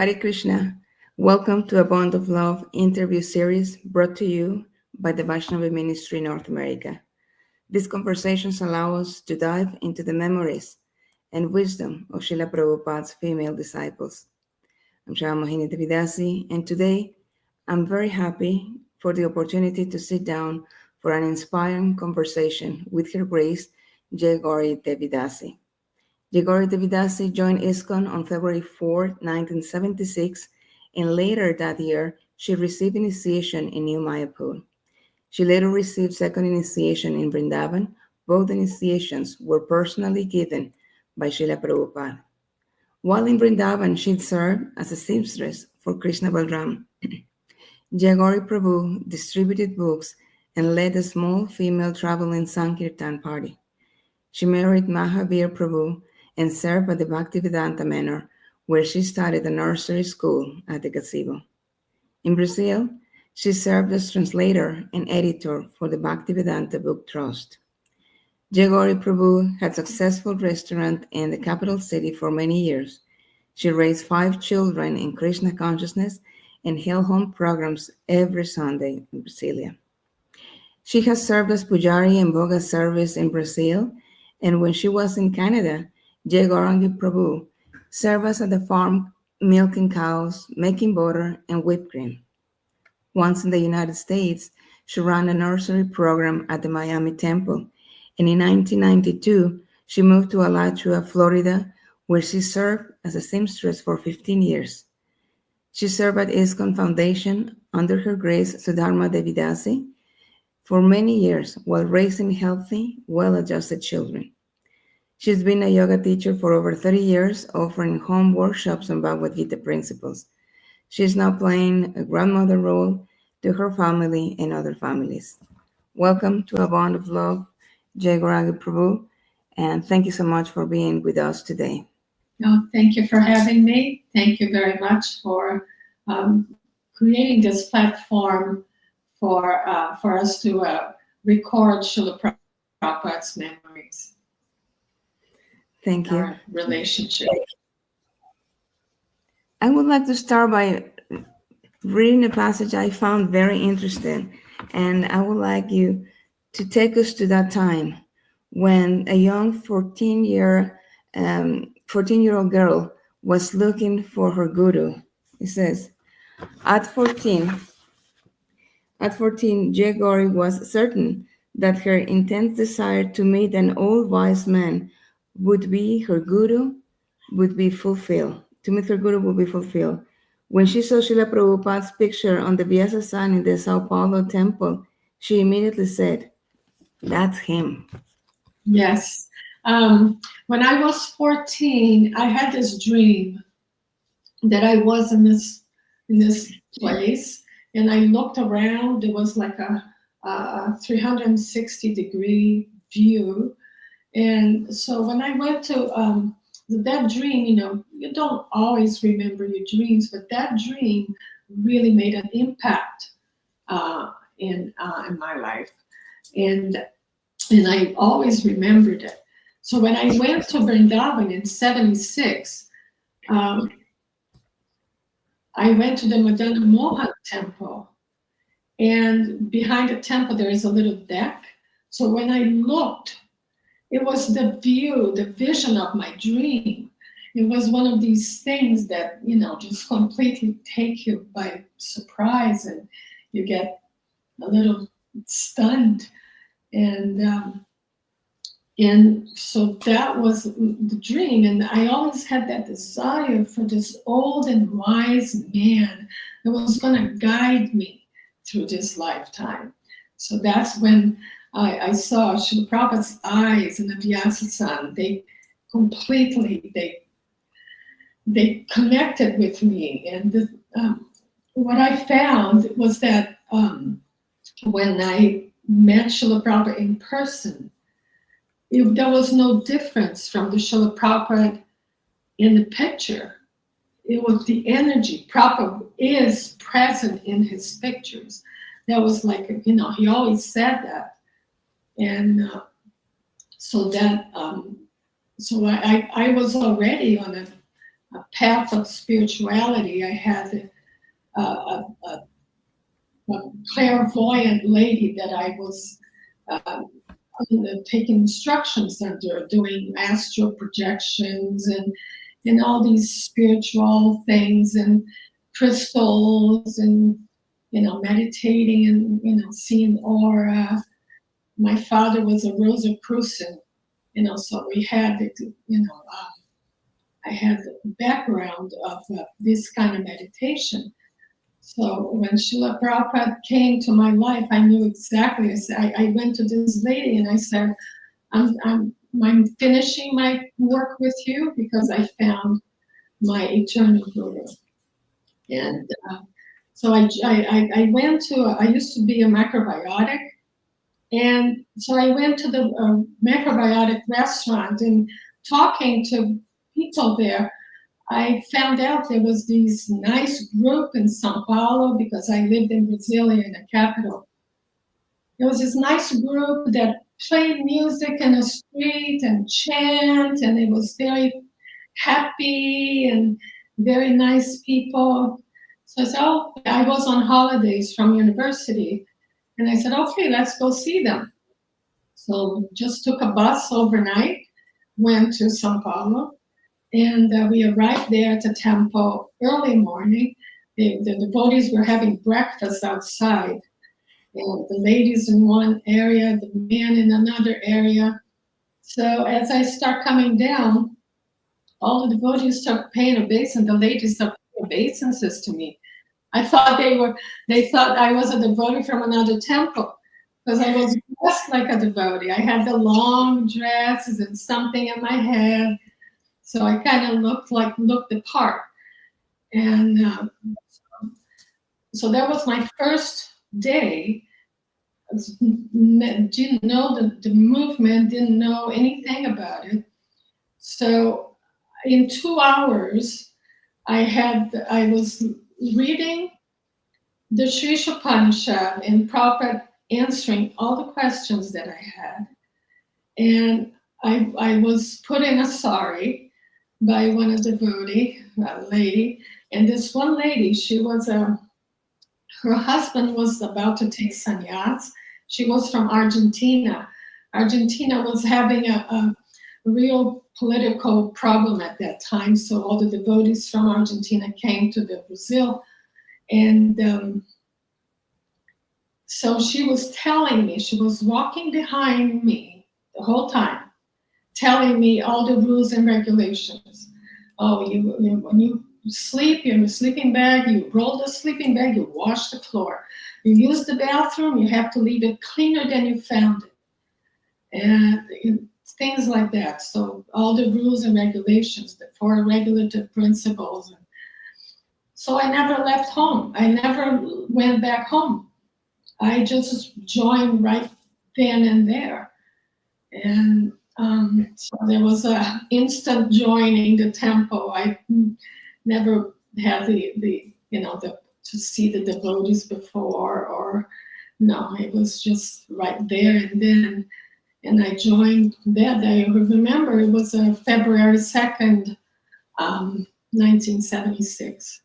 Hare Krishna. Welcome to a Bond of Love interview series brought to you by the Vaishnava Ministry North America. These conversations allow us to dive into the memories and wisdom of Srila Prabhupada's female disciples. I'm Mohini Devi Dasi, and today I'm very happy for the opportunity to sit down for an inspiring conversation with Her Grace JayaGauri Devi Dasi. JayaGauri Devi Dasi joined ISKCON on February 4, 1976, and later that year, she received initiation in New Mayapur. She later received second initiation in Vrindavan. Both initiations were personally given by Srila Prabhupada. While in Vrindavan, she served as a seamstress for Krishna Balarama. JayaGauri Prabhu distributed books and led a small female traveling sankirtan party. She married Mahavira Prabhu and served at the Bhaktivedanta Manor, where she started a nursery school at the gazebo. In Brazil, she served as translator and editor for the Bhaktivedanta Book Trust. JayaGauri Prabhu had a successful restaurant in the capital city for many years. She raised 5 children in Krishna consciousness and held home programs every Sunday in Brasilia. She has served as pujari and bhoga service in Brazil, and when she was in Canada, JayaGauri Prabhu served us at the farm milking cows, making butter, and whipped cream. Once in the United States, she ran a nursery program at the Miami Temple, and in 1992, she moved to Alachua, Florida, where she served as a seamstress for 15 years. She served at ISKCON Foundation under Her Grace Sudharma Dasi for many years while raising healthy, well-adjusted children. She's been a yoga teacher for over 30 years, offering home workshops on Bhagavad Gita principles. She's now playing a grandmother role to her family and other families. Welcome to A Bond of Love, JayaGauri Prabhu, and thank you so much for being with us today. No, thank you for having me. Thank you very much for creating this platform for us to record Srila Prabhupada's memories. Thank you. Our relationship. I would like to start by reading a passage I found very interesting, and I would like you to take us to that time when a young 14-year-old girl was looking for her guru. It says, At 14, JayaGauri was certain that her intense desire to meet an old wise man would be her guru, would be fulfilled. To meet her guru would be fulfilled. When she saw Srila Prabhupada's picture on the Vyasa sign in the Sao Paulo temple, she immediately said, "That's him." Yes. When I was 14, I had this dream that I was in this place, and I looked around. There was like a 360-degree view. And so when I went to that dream, you don't always remember your dreams, but that dream really made an impact in my life, and I always remembered it. So when I went to Vrindavan in '76, I went to the Madana Mohan temple, and behind the temple there is a little deck. So when I looked, it was the view, the vision of my dream. It was one of these things that, just completely take you by surprise, and you get a little stunned. And so that was the dream. And I always had that desire for this old and wise man that was going to guide me through this lifetime. So that's when I saw Srila Prabhupada's eyes in the Vyasa-san. They completely, they connected with me. And what I found was that when I met Srila Prabhupada in person, there was no difference from the Srila Prabhupada in the picture. It was the energy. Prabhupada is present in his pictures. That was like, he always said that. And so I was already on path of spirituality. I had a clairvoyant lady that I was taking instructions under, doing astral projections and all these spiritual things and crystals and meditating and seeing aura. My father was a Rosicrucian, so we had I had the background of this kind of meditation. So when Srila Prabhupada came to my life, I knew exactly. I went to this lady and I said, I'm finishing my work with you because I found my eternal guru. And so I went to, I used to be a macrobiotic. And so I went to the macrobiotic restaurant and talking to people there, I found out there was this nice group in Sao Paulo because I lived in Brasilia, in the capital. There was this nice group that played music in the street and chant, and it was very happy and very nice people. So I said, oh, I was on holidays from university, and I said, okay, let's go see them. So just took a bus overnight, went to Sao Paulo, and we arrived there at the temple early morning. The devotees were having breakfast outside. And the ladies in one area, the men in another area. So as I start coming down, all the devotees start paying obeisance, and the ladies start paying obeisances to me. I thought they thought I was a devotee from another temple because I was dressed like a devotee. I had the long dresses and something in my head. So I kind of looked the part. And so that was my first day. Didn't know the movement, didn't know anything about it. So in 2 hours, I was reading the Sri Upanishad and Prabhupada answering all the questions that I had. And I was put in a sari by one devotee, a lady. And this one lady, her husband was about to take sannyas. She was from Argentina. Argentina was having a real political problem at that time. So all the devotees from Argentina came to Brazil. And so she was telling me, she was walking behind me the whole time, telling me all the rules and regulations. Oh, when you sleep, you're in a sleeping bag, you roll the sleeping bag, you wash the floor. You use the bathroom, you have to leave it cleaner than you found it. And things like that. So all the rules and regulations, the 4 regulative principles. So I never left home. I never went back home. I just joined right then and there. And so there was a instant joining the temple. I never had to see the devotees before, or no, it was just right there and then. And I joined that day. I remember it was February 2nd, 1976.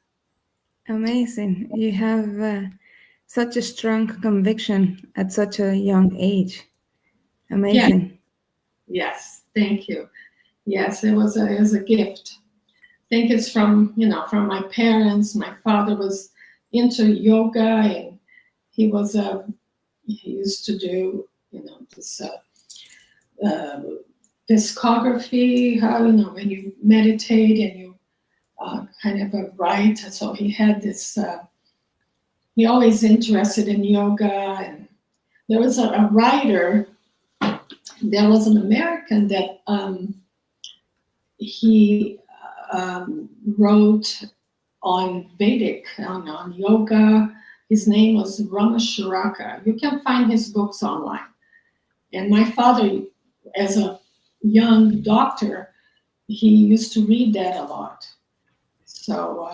Amazing. You have such a strong conviction at such a young age. Amazing. Yes, thank you. Yes, it was a gift. I think it's from my parents. My father was into yoga, and he used to do this discography, how when you meditate and you kind of write. So he had this. He always interested in yoga, and there was a writer. There was an American that he wrote on Vedic, on yoga. His name was Ramacharaka. You can find his books online. And my father, as a young doctor, he used to read that a lot. So,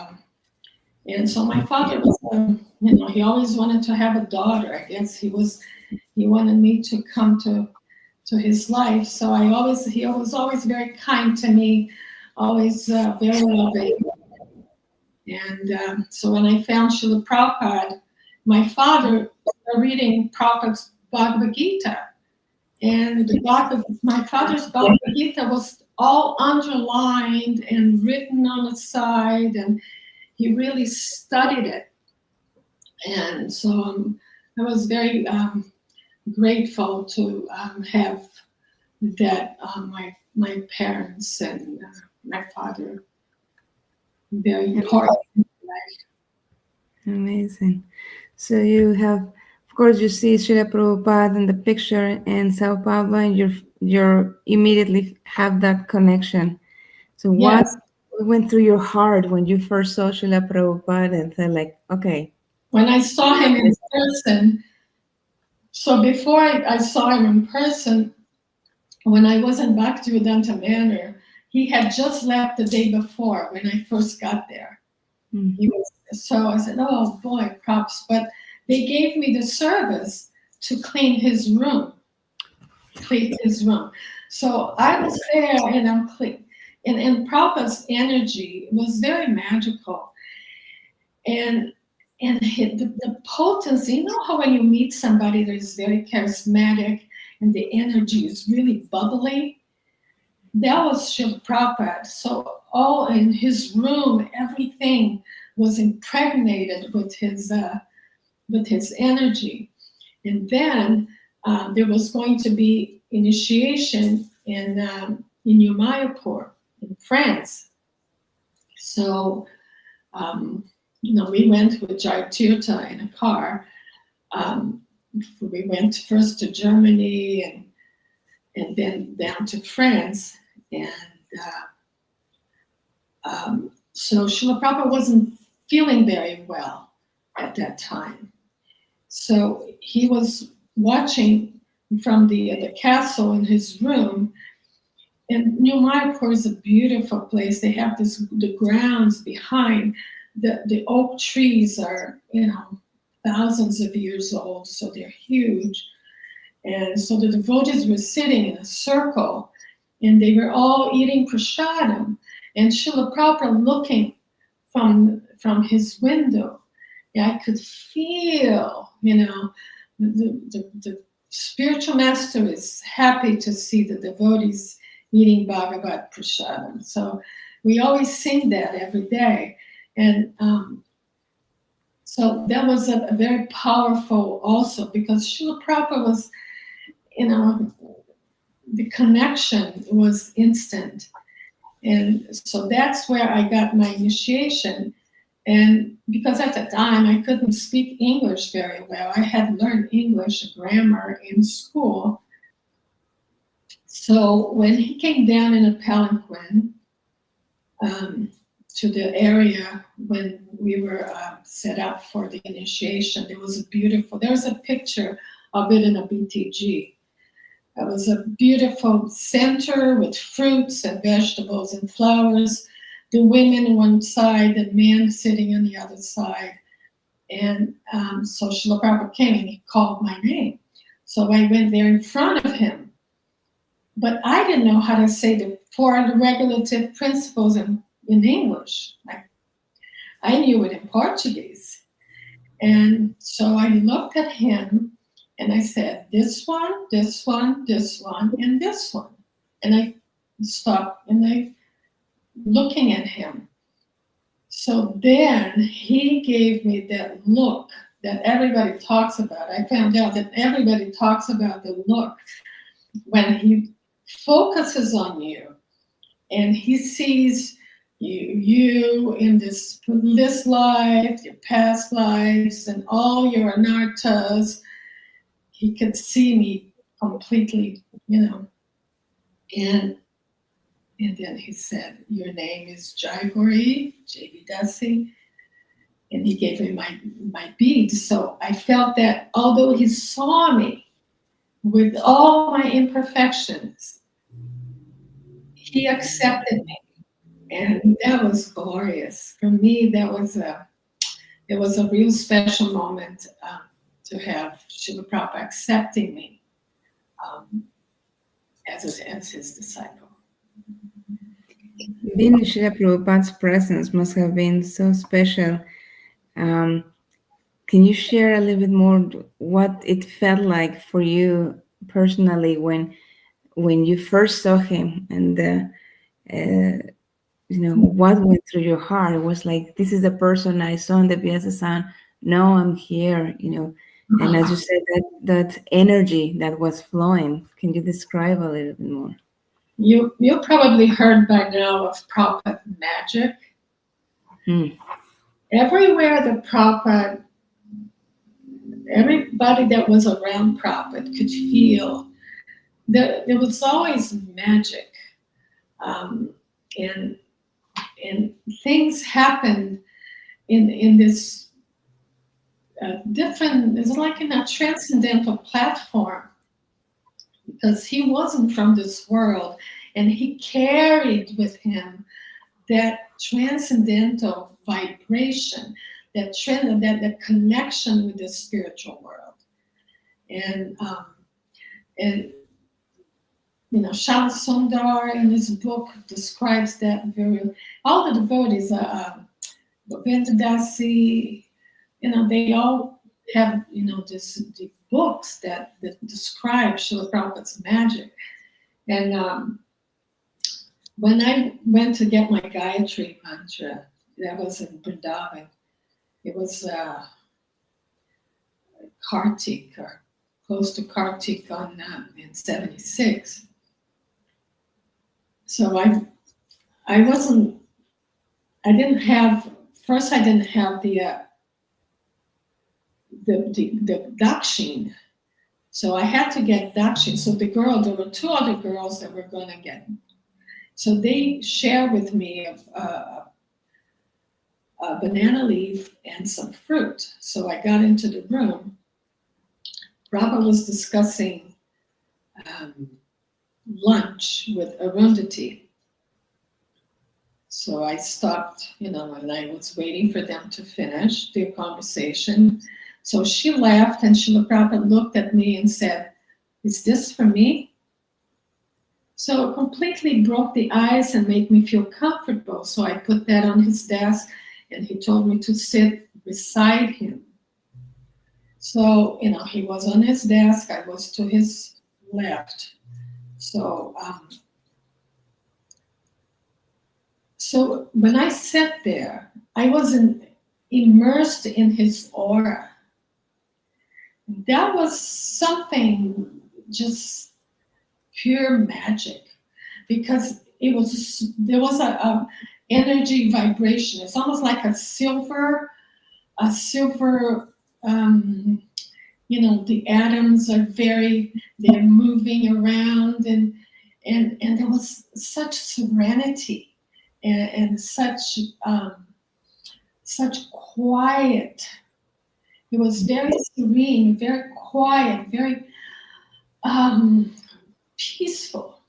and so my father was, he always wanted to have a daughter. I guess he wanted me to come to his life. So he was always very kind to me. always very loving. And so when I found Srila Prabhupada, my father was reading Prabhupada's Bhagavad Gita. And my father's Bhagavad Gita was all underlined and written on the side, and he really studied it. And so I was very grateful to have that my parents and my father very important in my life. Amazing. So you have, of course, you see Srila Prabhupada in the picture in Sao Paulo, and you're immediately have that connection. So what Yes. went through your heart when you first saw Srila Prabhupada and said, like, okay, When I saw him in person, so before I saw him in person, when I was in Bhaktivedanta Manor, he had just left the day before when I first got there. He was, so I said, oh boy, props. But they gave me the service to clean his room. So I was there and I'm clean. And Prabhupada's energy was very magical. And the potency, you know how when you meet somebody that is very charismatic and the energy is really bubbly? That was Srila Prabhupada. So all in his room, everything was impregnated with his energy. And then there was going to be initiation in Nouvelle Mayapur in France. So we went with Jai in a car. We went first to Germany and then down to France. And so Srila Prabhupada wasn't feeling very well at that time. So he was watching from the castle in his room. And Nouvelle Mayapur is a beautiful place. They have the grounds behind. The oak trees are, thousands of years old, so they're huge. And so the devotees were sitting in a circle, and they were all eating prasadam. And Srila Prabhupada looking from his window. Yeah, I could feel, the spiritual master is happy to see the devotees eating Bhagavad Prasadam. So we always sing that every day. And so that was a very powerful also, because Srila Prabhupada was, the connection was instant. And so that's where I got my initiation. And because at the time I couldn't speak English very well, I had learned English grammar in school. So when he came down in a palanquin to the area when we were set up for the initiation, there was a picture of it in a BTG. It was a beautiful center with fruits and vegetables and flowers. The women on one side, the men sitting on the other side. And so Srila Prabhupada came and he called my name. So I went there in front of him. But I didn't know how to say the four regulative principles in English. I knew it in Portuguese. And so I looked at him and I said, this one, this one, this one, and this one. And I stopped and I looking at him. So then he gave me that look that everybody talks about. I found out that everybody talks about the look when he focuses on you and he sees you in this life, your past lives, and all your anarthas. He could see me completely, and then he said, your name is JayaGauri, JB Dasi, and he gave me my beads. So I felt that although he saw me with all my imperfections, he accepted me, and that was glorious for me. It was a real special moment to have Srila Prabhupada accepting me as his disciple. Being in Srila Prabhupada's presence must have been so special. Um, can you share a little bit more what it felt like for you personally when you first saw him, and what went through your heart? It was like, this is the person I saw in the Piazza Sound. Now I'm here, and as you said, that energy that was flowing. Can you describe a little bit more? You probably heard by now of Prabhupada magic. Hmm. Everywhere the Prabhupada, everybody that was around Prabhupada could feel that there was always magic. Um, and and things happened in this different, it's like in a transcendental platform, because he wasn't from this world, and he carried with him that transcendental vibration, that connection with the spiritual world. And um, and Shama Sundar in his book describes that very. All the devotees, Bhaktivedanta Dasi, they all have the books that describe Srila Prabhupada's magic. And when I went to get my Gayatri mantra, that was in Vrindavan. It was Kartik, or close to Kartik in '76. So I wasn't. I didn't have. First, I didn't have the dakshin. So I had to get dakshin. So there were two other girls that were going to get. So they shared with me a banana leaf and some fruit. So I got into the room. Prabhupada was discussing um, lunch with Arundhati. So I stopped, and I was waiting for them to finish their conversation. So she laughed, and Srila Prabhupada looked at me and said, "Is this for me?" So it completely broke the ice and made me feel comfortable. So I put that on his desk, and he told me to sit beside him. So, he was on his desk, I was to his left. So, so when I sat there, I wasn't immersed in his aura. That was something just pure magic, because there was a energy vibration. It's almost like a silver, the atoms they're moving around, and there was such serenity, and such quiet. It was very serene, very quiet, very peaceful.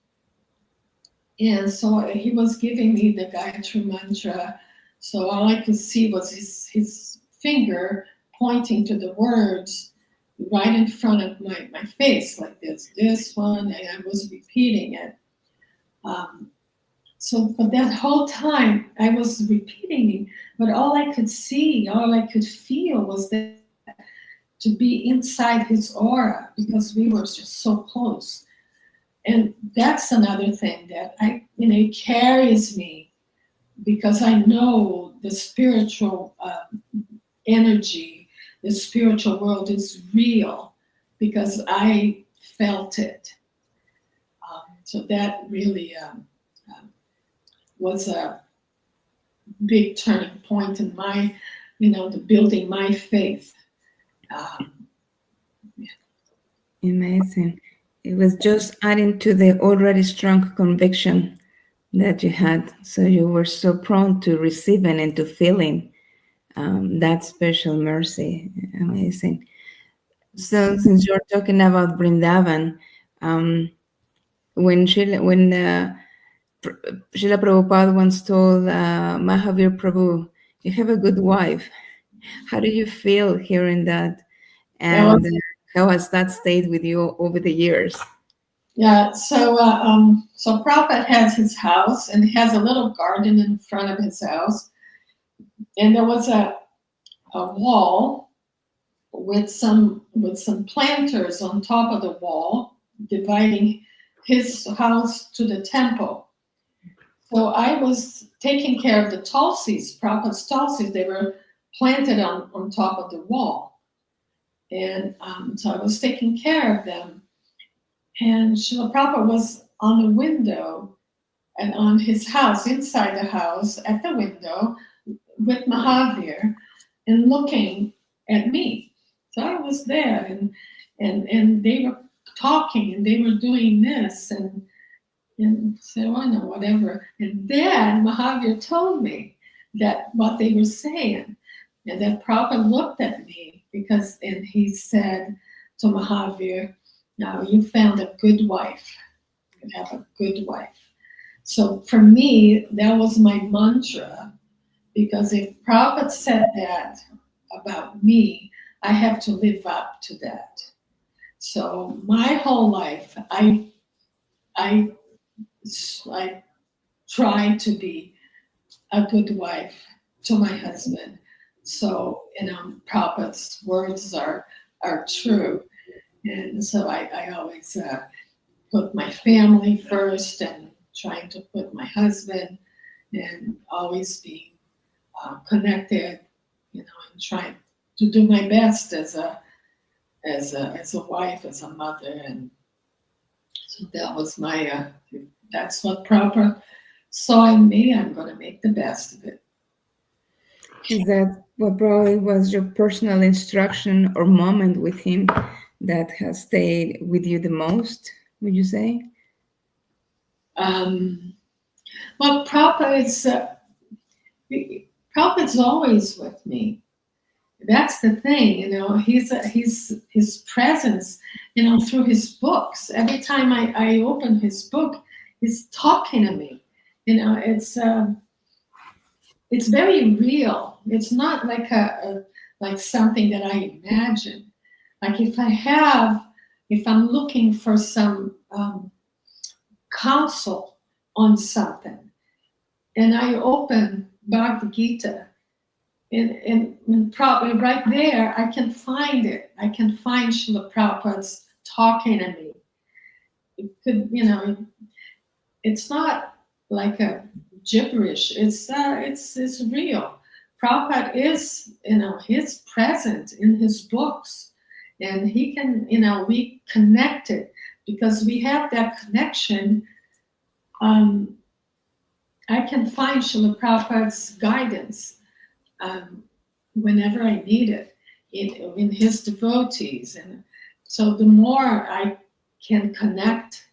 And so he was giving me the Gayatri mantra. So all I could see was his finger pointing to the words right in front of my face, like this one, and I was repeating it. So for that whole time, I was repeating it, but all I could see, all I could feel was that to be inside his aura, because we were just so close. And that's another thing that it carries me, because I know the spiritual energy, the spiritual world is real, because I felt it. So that really was a big turning point in my, the building my faith. Amazing. It was just adding to the already strong conviction that you had. So you were so prone to receiving and to feeling that special mercy. Amazing. So since you're talking about Vrindavan, when Srila Prabhupada once told Mahavir Prabhu, "You have a good wife." How do you feel hearing that? That was And how has that stayed with you over the years? Yeah, so Prabhupada has his house and has a little garden in front of his house, and there was a wall with some planters on top of the wall, dividing his house to the temple. So I was taking care of the tulsis, Prabhupada's tulsis. They were planted on top of the wall, and so I was taking care of them. And Srila Prabhupada was on the window and on his house, inside the house, at the window with Mahavir and looking at me. So I was there, and they were talking and they were doing this and so I know whatever. And then Mahavir told me that what they were saying, and that Prabhupada looked at me and he said to Mahavir, "Now you found a good wife. You have a good wife." So for me, that was my mantra, because if Prabhupada said that about me, I have to live up to that. So my whole life, I I try to be a good wife to my husband. So Prabhupada's words are true, and so I always put my family first and trying to put my husband and always being connected, and trying to do my best as a wife, as a mother, and so that was my that's what Prabhupada saw in me. I'm going to make the best of it. Is that what probably was your personal instruction or moment with him that has stayed with you the most, would you say? Well, Prabhupada's always with me. That's the thing, his presence, through his books. Every time I open his book, he's talking to me. It's very real. It's not like like something that I imagine. Like if I'm looking for some counsel on something, and I open Bhagavad Gita, and probably right there, I can find it. I can find Srila Prabhupada's talking to me. It could, it's not like a gibberish. It's real. Prabhupada is, he's present in his books, and he can, we connected because we have that connection. I can find Srila Prabhupada's guidance whenever I need it in his devotees. And so the more I can connect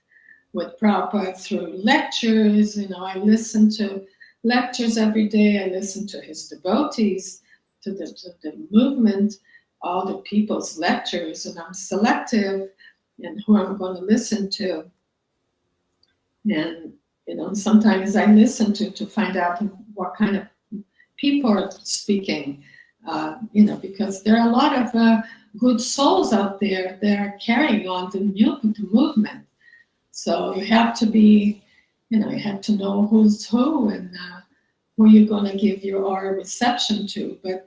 with Prabhupada through lectures, I listen to lectures every day. I listen to his devotees, to the movement, all the people's lectures, and I'm selective in who I'm going to listen to. And sometimes I listen to find out what kind of people are speaking, because there are a lot of good souls out there that are carrying on the movement. So you have to be, you have to know who's who and who you're going to give your aura reception to. But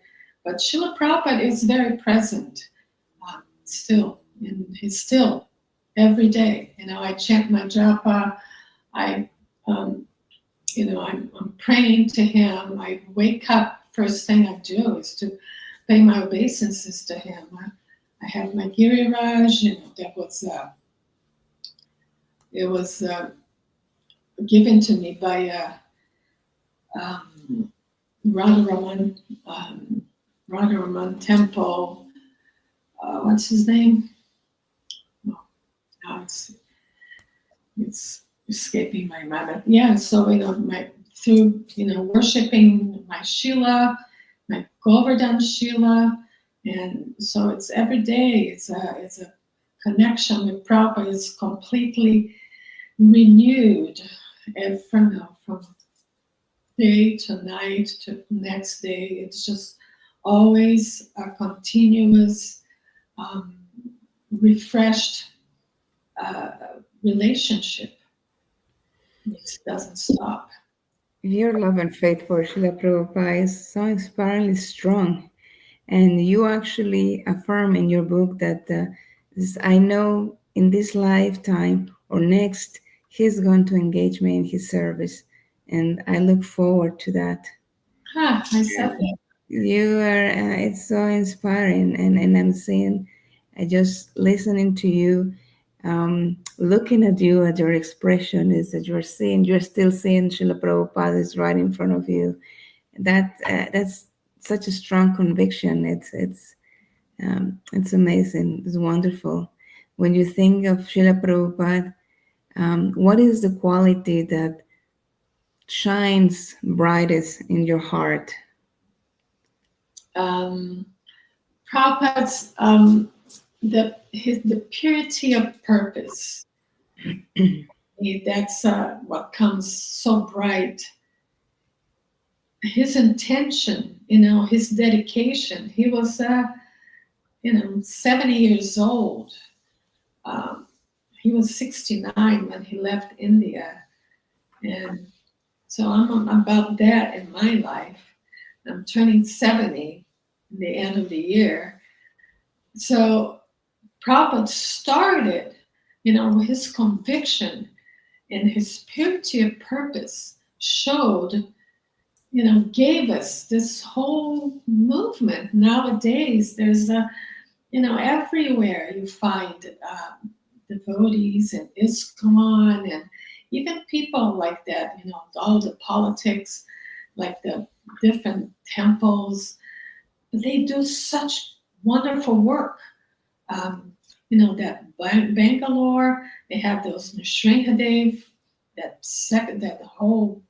Srila Prabhupada is very present still, and he's still every day. I chant my japa. I'm praying to him. I wake up. First thing I do is to pay my obeisances to him. I have my Giriraj. That was it was given to me by Radharaman Temple. What's his name? Oh, now it's escaping my mind. Yeah, so through worshiping my Shila, my Govardhan Shila, and so it's every day. It's a connection with Prabhupada. It's completely renewed, and from day to night to next day. It's just always a continuous, refreshed relationship. It doesn't stop. Your love and faith for Srila Prabhupada is so inspiringly strong. And you actually affirm in your book that I know in this lifetime or next, he's going to engage me in his service. And I look forward to that. I said that. You are, it's so inspiring. And I'm seeing, I just listening to you, looking at you, at your expression is that you're still seeing Srila Prabhupada is right in front of you. That's such a strong conviction. It's amazing. It's wonderful. When you think of Srila Prabhupada, what is the quality that shines brightest in your heart? Prabhupada's the purity of purpose. That's what comes so bright. His intention, his dedication. He was, 70 years old. He was 69 when he left India, and so I'm about that in my life. I'm turning 70 in the end of the year. So Prabhupada started, his conviction and his purity of purpose showed, gave us this whole movement. Nowadays, there's everywhere you find devotees and ISKCON and even people like that, all the politics, like the different temples. They do such wonderful work. That Bangalore, they have those Nrsimhadev, that whole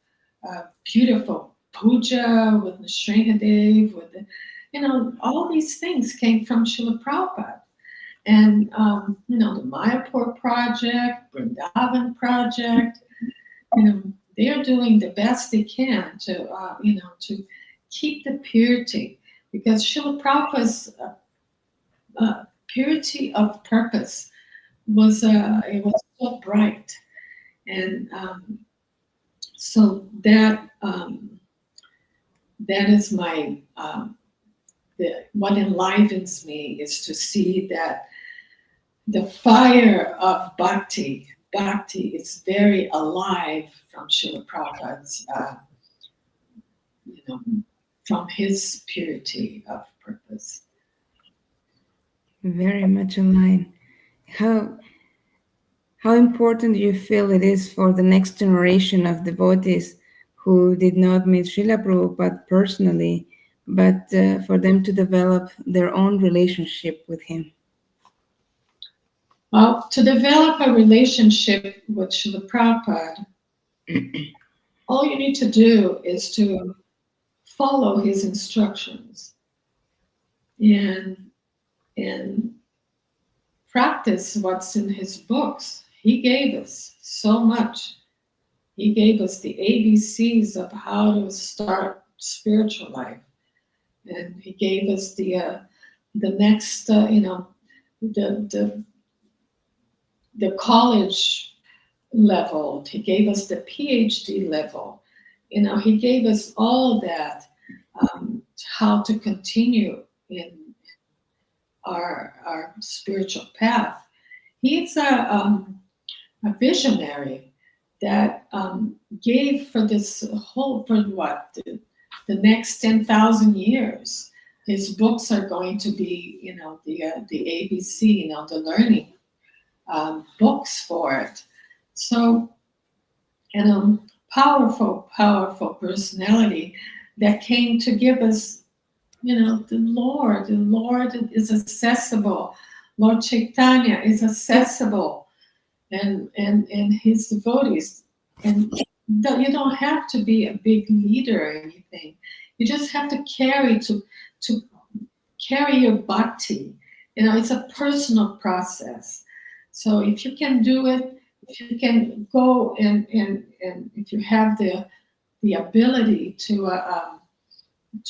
beautiful puja with Nrsimhadev, with all these things came from Srila Prabhupada. And, the Mayapur project, Vrindavan project, they're doing the best they can to keep the purity, because Srila Prabhupada's purity of purpose was so bright, and so that is my what enlivens me is to see that the fire of bhakti is very alive from Srila Prabhupada's, from his purity of purpose. Very much aligned. How important do you feel it is for the next generation of devotees who did not meet Srila Prabhupada personally, but for them to develop their own relationship with him? Well, to develop a relationship with Srila Prabhupada, all you need to do is to follow his instructions and practice what's in his books. He gave us so much. He gave us the ABCs of how to start spiritual life, and he gave us the next, the college level. He gave us the PhD level. He gave us all that, how to continue in our spiritual path. He's a visionary that gave for this whole, for what, the next 10,000 years. His books are going to be, the ABC, the learning books for it. So, powerful personality that came to give us, the Lord. The Lord is accessible. Lord Chaitanya is accessible, and his devotees. And you don't have to be a big leader or anything. You just have to carry your bhakti. It's a personal process. So if you can do it, if you can go and if you have the ability to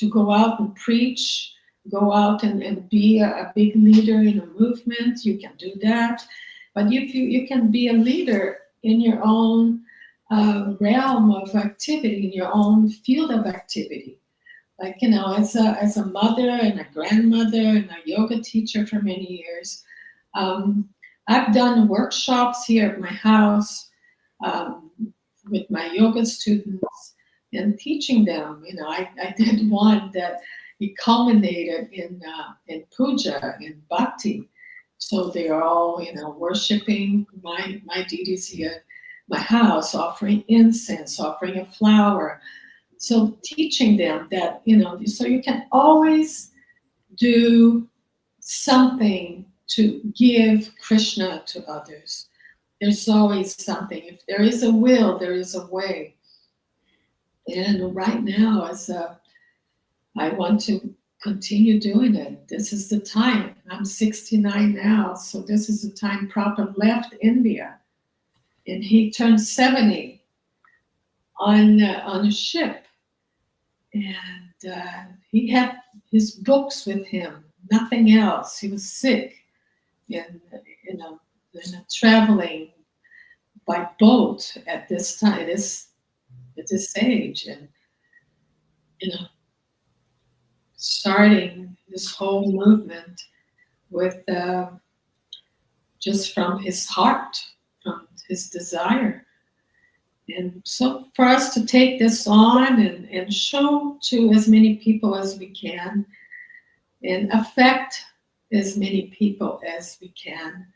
go out and preach, go out and be a big leader in a movement, you can do that. But you can be a leader in your own realm of activity, in your own field of activity. Like, as a mother and a grandmother and a yoga teacher for many years, I've done workshops here at my house with my yoga students and teaching them. I did one that it culminated in puja, in bhakti. So they are all, worshiping my deities here at my house, offering incense, offering a flower. So teaching them that, so you can always do something to give Krishna to others. There's always something. If there is a will, there is a way. And right now, I want to continue doing it. This is the time. I'm 69 now, so this is the time Prabhupada left India. And he turned 70 on a ship. And he had his books with him, nothing else. He was sick and, traveling by boat at this time, at this age. And, starting this whole movement with just from his heart, from his desire. And so for us to take this on and show to as many people as we can and affect as many people as we can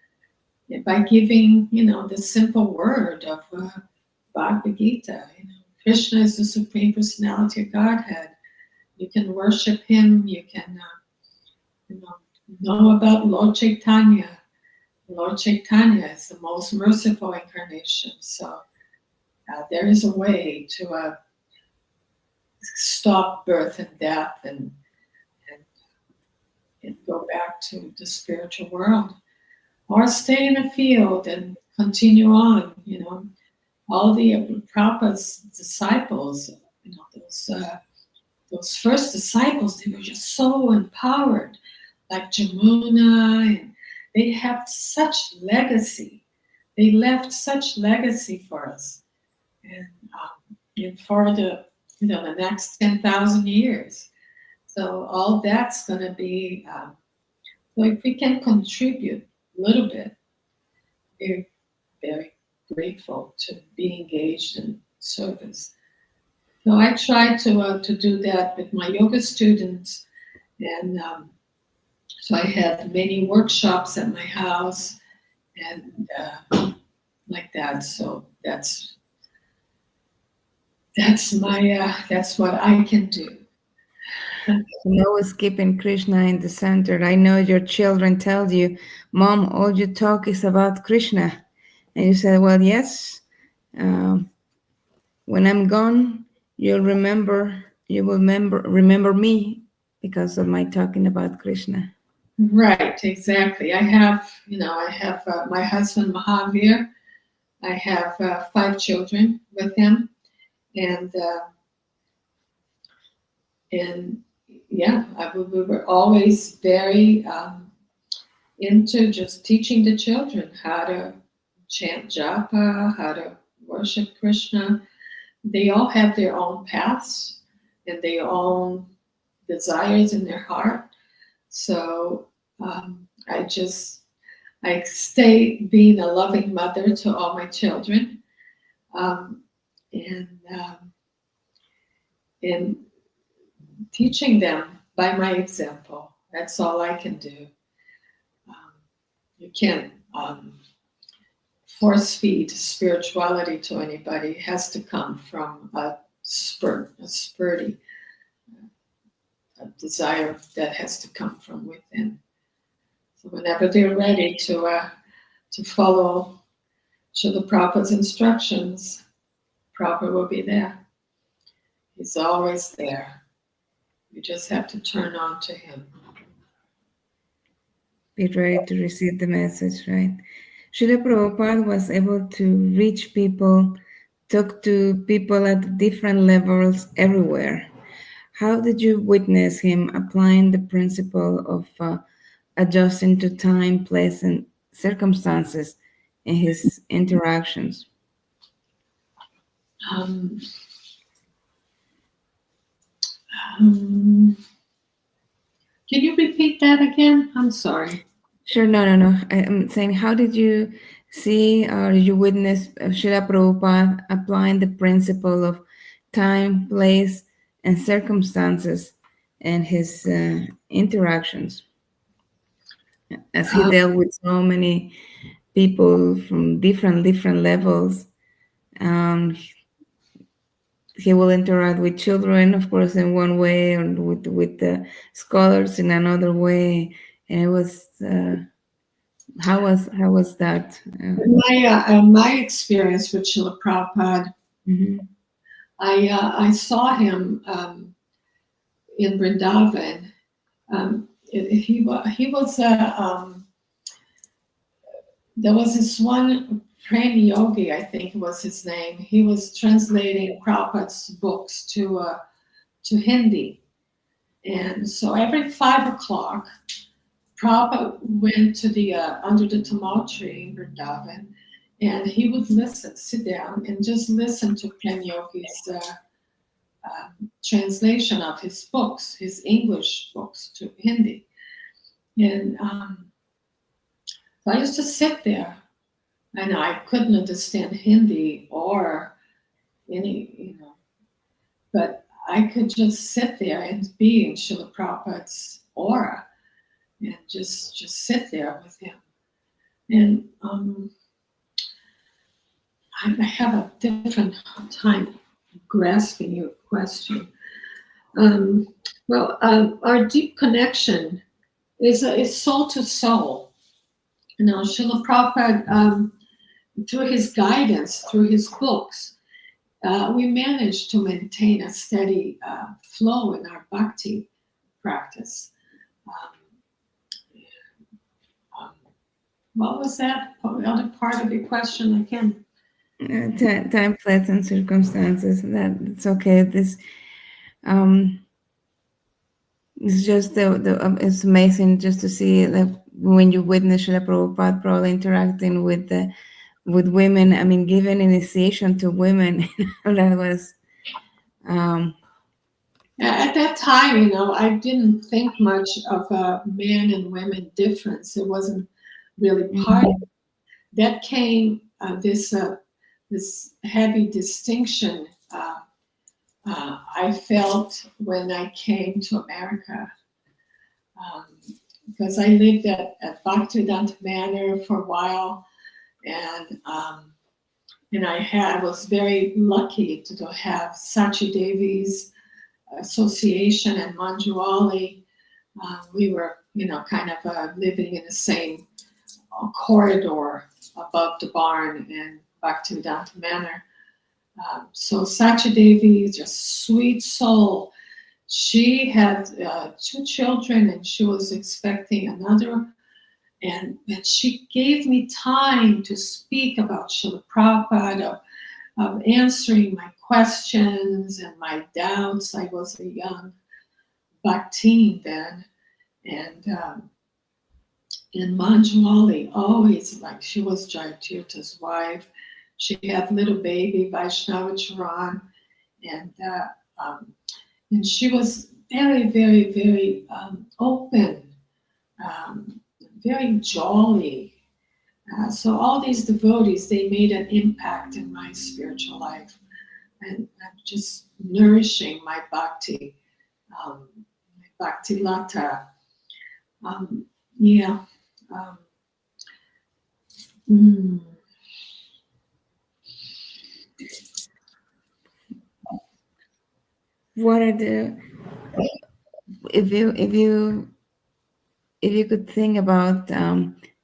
by giving, the simple word of Bhagavad Gita. Krishna is the Supreme Personality of Godhead. You can worship him. You can, know about Lord Chaitanya. Lord Chaitanya is the most merciful incarnation. So there is a way to stop birth and death and go back to the spiritual world, or stay in the field and continue on. All the Prabhupada's disciples, those first disciples, they were just so empowered, like Jamuna, and they have such legacy. They left such legacy for us, and for the next 10,000 years. So all that's going to be. So if we can contribute a little bit, we're very grateful to be engaged in service. So I try to do that with my yoga students, and so I have many workshops at my house, and like that. So that's what I can do. Always keeping Krishna in the center. I know your children tell you, "Mom, all you talk is about Krishna," and you say, "Well, yes. When I'm gone, you will remember me because of my talking about Krishna." Right, exactly. I have my husband Mahavira. I have 5 children with him, and yeah, we were always very into just teaching the children how to chant japa, how to worship Krishna. They all have their own paths and their own desires in their heart. So I stay being a loving mother to all my children, and teaching them by my example. That's all I can do. You can't force feed spirituality to anybody. It has to come from a desire that has to come from within. So whenever they're ready to follow Srila Prabhupada's instructions, Prabhupada will be there. He's always there. You just have to turn on to him. Be ready to receive the message, right? Srila Prabhupada was able to reach people, talk to people at different levels everywhere. How did you witness him applying the principle of adjusting to time, place, and circumstances in his interactions? Um, um, can you repeat that again? I'm sorry. Sure, no. I'm saying, how did you see or you witness Srila Prabhupada applying the principle of time, place, and circumstances in his interactions, as he Uh, dealt with so many people from different levels? Um, he will interact with children, of course, in one way, and with the scholars in another way. And it was how was that? my experience with Srila Prabhupada, Mhm. I saw him in Vrindavan. He was there was this one Prem Yogi, I think was his name. He was translating Prabhupada's books to Hindi, and so every 5 o'clock, Prabhupada went to the under the tamal tree in Vrindavan, and he would listen, sit down, and just listen to Prem Yogi's translation of his books, his English books to Hindi. And so I used to sit there, and I couldn't understand Hindi or any, but I could just sit there and be in Srila Prabhupada's aura and just sit there with him. And I have a different time grasping your question. Our deep connection is soul to soul. Srila Prabhupada, through his guidance, through his books, we managed to maintain a steady flow in our bhakti practice. What was that? The other part of your question again? Time, place, and circumstances. That's okay. This um, it's just it's amazing just to see that when you witness Srila Prabhupada probably interacting with women. I mean, giving initiation to women. That was At that time, I didn't think much of a man and women difference. It wasn't really part of it. That came this heavy distinction I felt when I came to America, because I lived at Bhaktivedanta Manor for a while, and I was very lucky to have Sachi Devi's association and Manjuali. We were, kind of living in the same corridor above the barn in Bhaktivedanta Manor. So Sachi Devi, just sweet soul. She had 2 children, and she was expecting another. And she gave me time to speak about Srila Prabhupada, of answering my questions and my doubts. I was a young bhaktin then, and Manjuali, always, like, she was Jayatirtha's wife. She had little baby Vaishnava Charan, and she was very, very, very open, very jolly. So all these devotees, they made an impact in my spiritual life, and just nourishing my bhakti, my bhakti lata. Yeah. what are the if you could think about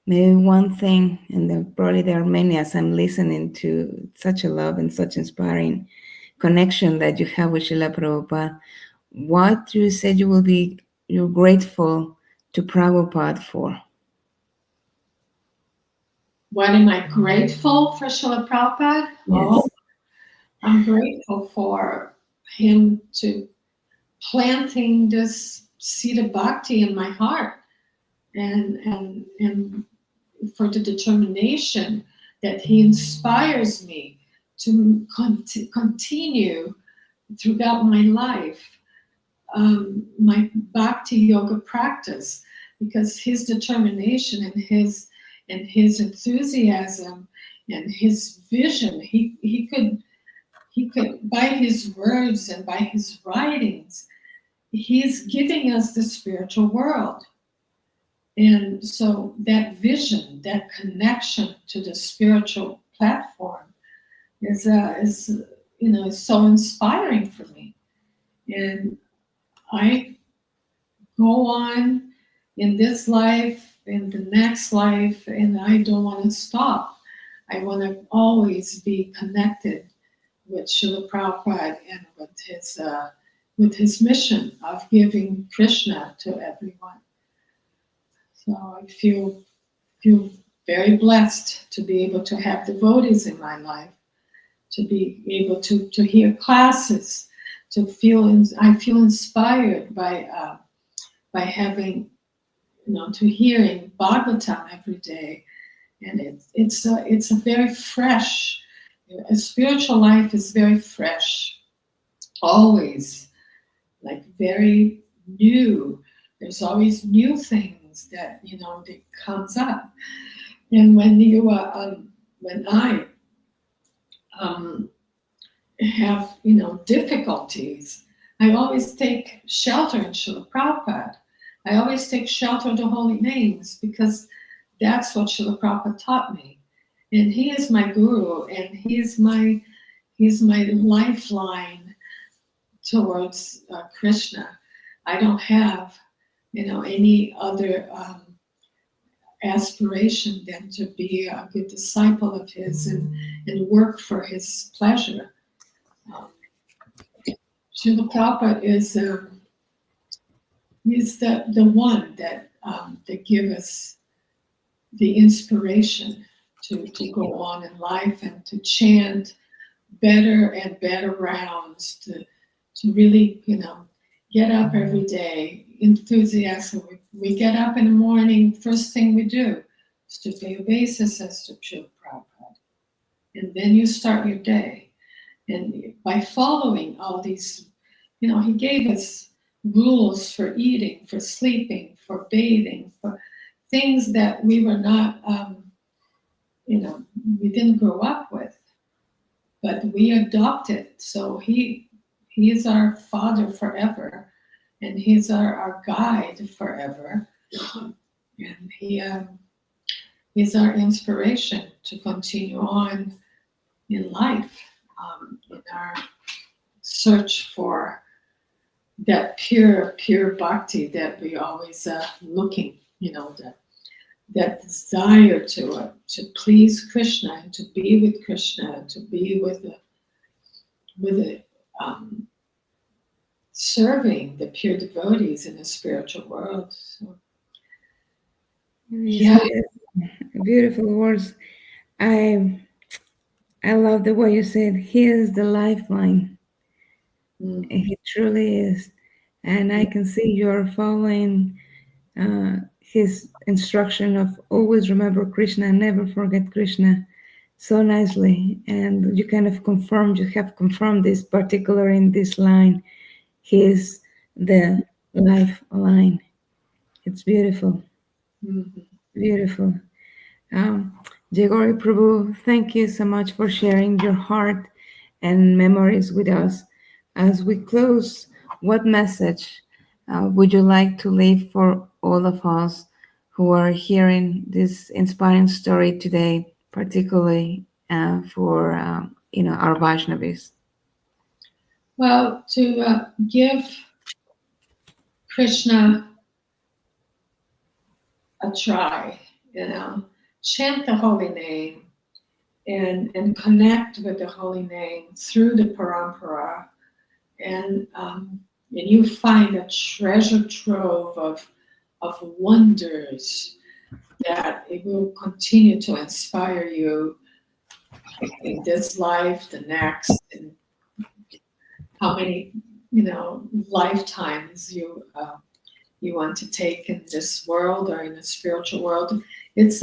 maybe one thing, and probably there are many as I'm listening to such a love and such inspiring connection that you have with Srila Prabhupada, what you said you're grateful to Prabhupada for? What am I grateful for Srila Prabhupada? Yes. Oh, I'm grateful for him to planting this seed of bhakti in my heart, and for the determination that he inspires me to continue throughout my life, my bhakti yoga practice, because his determination and his enthusiasm and his vision, he could, by his words and by his writings, he's giving us the spiritual world. And so that vision, that connection to the spiritual platform is so inspiring for me. And I go on in this life, in the next life, and I don't want to stop. I want to always be connected with Srila Prabhupada and with his mission of giving Krishna to everyone. So I feel very blessed to be able to have devotees in my life, to be able to hear classes, I feel inspired by having, to hearing Bhagavatam every day, and it's a very fresh. A spiritual life is very fresh, always, like very new. There's always new things that that comes up, and when I have difficulties, I always take shelter in Srila Prabhupada. I always take shelter in the holy names, because that's what Srila Prabhupada taught me. And he is my guru, and he's my lifeline towards Krishna. I don't have any other aspiration than to be a good disciple of his and work for his pleasure. Srila Prabhupada is the one that give us the inspiration to go on in life and to chant better and better rounds, to really get up every day, enthusiasm. We get up in the morning, first thing we do is to pay obeisance to Srila Prabhupada, and then you start your day. And by following all these, he gave us rules for eating, for sleeping, for bathing, for things that we were not, we didn't grow up with, but we adopted. So he is our father forever, and he's our guide forever, and he is our inspiration to continue on in life, in our search for that pure bhakti that we always looking, that desire to please Krishna and to be with Krishna, to be with serving the pure devotees in the spiritual world. So, yeah, beautiful words. I love the way you said he is the lifeline. He truly is, and I can see you're following his instruction of always remember Krishna, never forget Krishna, so nicely. And you have confirmed this, particular in this line. He is the lifeline. It's beautiful. Beautiful. JayaGauri Prabhu, thank you so much for sharing your heart and memories with us. As we close, what message would you like to leave for all of us who are hearing this inspiring story today, particularly for our Vaishnavis? Well, to give Krishna a try, chant the holy name and connect with the holy name through the parampara, and you find a treasure trove of wonders that it will continue to inspire you in this life, the next, and how many lifetimes you want to take in this world or in the spiritual world. It's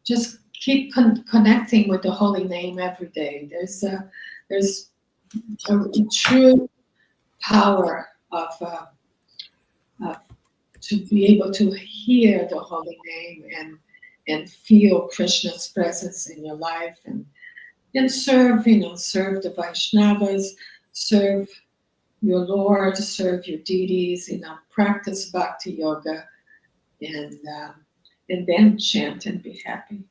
just keep connecting with the holy name every day. There's a true power of to be able to hear the holy name and feel Krishna's presence in your life and serve, serve the Vaishnavas, serve your Lord, serve your deities, practice bhakti yoga, and and then chant and be happy.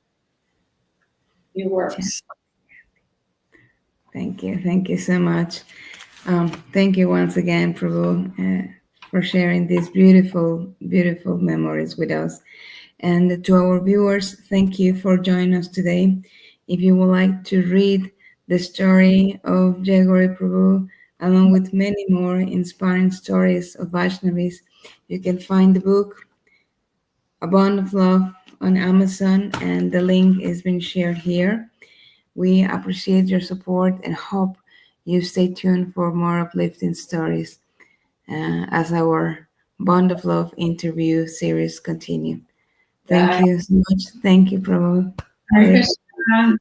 It works. Thank you so much. Thank you once again, Prabhu, for sharing these beautiful, beautiful memories with us. And to our viewers, thank you for joining us today. If you would like to read the story of JayaGauri Prabhu, along with many more inspiring stories of Vaishnavis, you can find the book A Bond of Love on Amazon, and the link is being shared here. We appreciate your support and hope you stay tuned for more uplifting stories as our Bond of Love interview series continue. Thank you so much. Thank you, Prabhu. Hare Krishna.